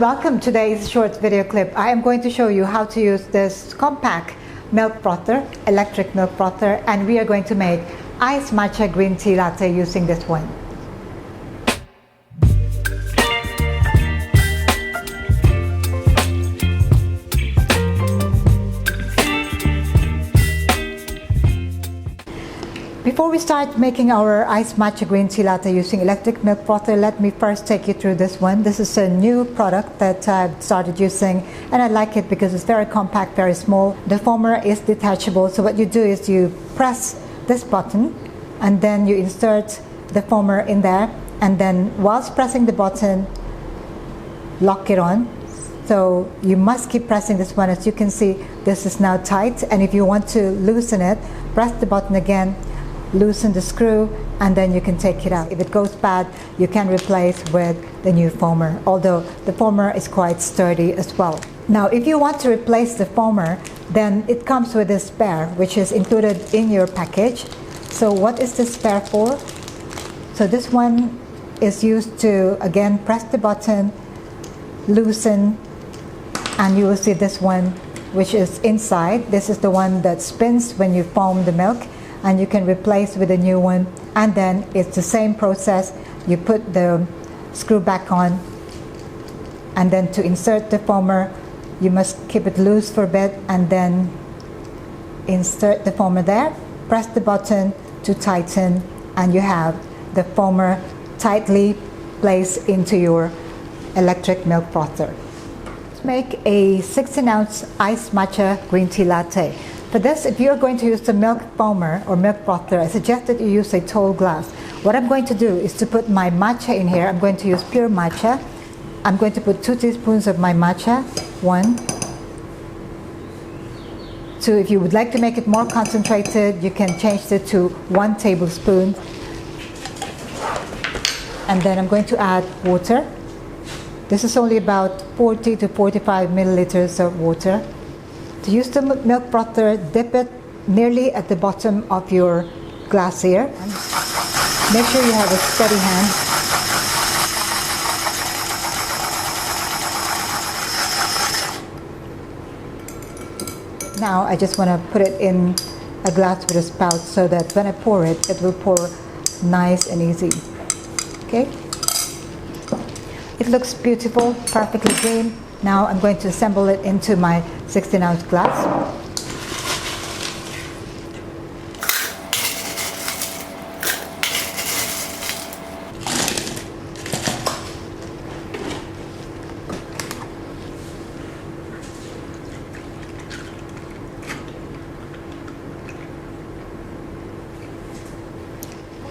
Welcome to today's short video clip. I am going to show you how to use this compact milk frother, electric milk frother, and we are going to make iced matcha green tea latte using this one. Before we start making our iced matcha green tea latte using electric milk frother, let me first take you through this one. This is a new product that I've started using, and I like it because it's very compact, very small. The foamer is detachable, so what you do is you press this button and then you insert the foamer in there, and then whilst pressing the button, lock it on. So you must keep pressing this one. As you can see, this is now tight, and if you want to loosen it, press the button again, loosen the screw, and then you can take it out. If it goes bad, you can replace with the new foamer, although the foamer is quite sturdy as well. Now, if you want to replace the foamer, then it comes with a spare, which is included in your package. So what is this spare for? So this one is used to, again, press the button, loosen, and you will see this one, which is inside. This is the one that spins when you foam the milk, and you can replace with a new one. And then it's the same process. You put the screw back on, and then to insert the foamer, you must keep it loose for a bit, and then insert the foamer there, press the button to tighten, and you have the foamer tightly placed into your electric milk frother. Let's make a 16-ounce iced matcha green tea latte. For this, if you're going to use the milk foamer or milk frother, I suggest that you use a tall glass. What I'm going to do is to put my matcha in here. I'm going to use pure matcha. I'm going to put 2 teaspoons of my matcha. 1, 2. If you would like to make it more concentrated, you can change it to 1 tablespoon. And then I'm going to add water. This is only about 40 to 45 milliliters of water. To use the milk frother, dip it nearly at the bottom of your glass here. Make sure you have a steady hand. Now I just want to put it in a glass with a spout so that when I pour it, it will pour nice and easy. Okay? It looks beautiful, perfectly green. Now I'm going to assemble it into my 16-ounce glass.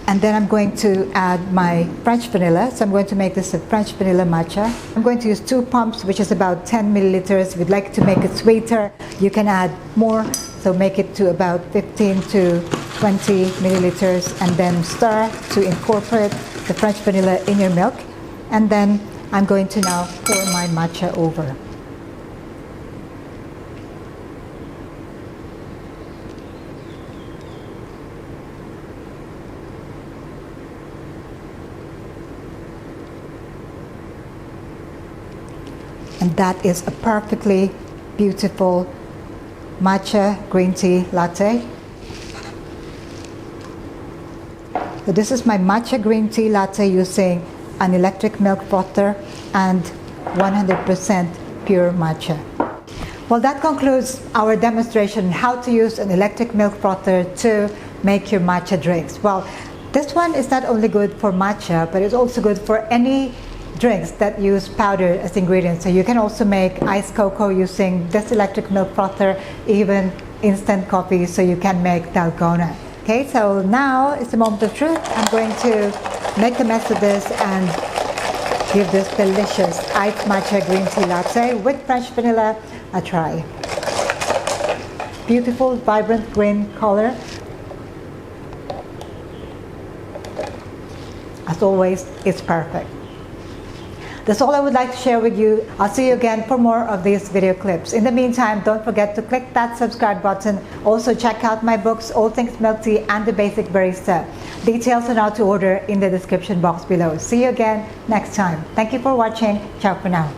And then I'm going to add my French vanilla. So I'm going to make this a French vanilla matcha. I'm going to use 2 pumps, which is about 10 milliliters. If you'd like to make it sweeter, you can add more. So make it to about 15 to 20 milliliters, and then stir to incorporate the French vanilla in your milk. And then I'm going to now pour my matcha over. And that is a perfectly beautiful matcha green tea latte. So this is my matcha green tea latte using an electric milk frother and 100% pure matcha. Well, that concludes our demonstration on how to use an electric milk frother to make your matcha drinks. Well, this one is not only good for matcha, but it's also good for any drinks that use powder as ingredients. So you can also make iced cocoa using this electric milk frother, even instant coffee, so you can make dalgona. Okay, so now it's the moment of truth. I'm going to make a mess of this and give this delicious iced matcha green tea latte with French vanilla a try. Beautiful, vibrant green color. As always, it's perfect. That's all I would like to share with you. I'll see you again for more of these video clips. In the meantime, don't forget to click that subscribe button. Also check out my books, All Things Milk Tea and The Basic Barista. Details on how to order in the description box below. See you again next time. Thank you for watching. Ciao for now.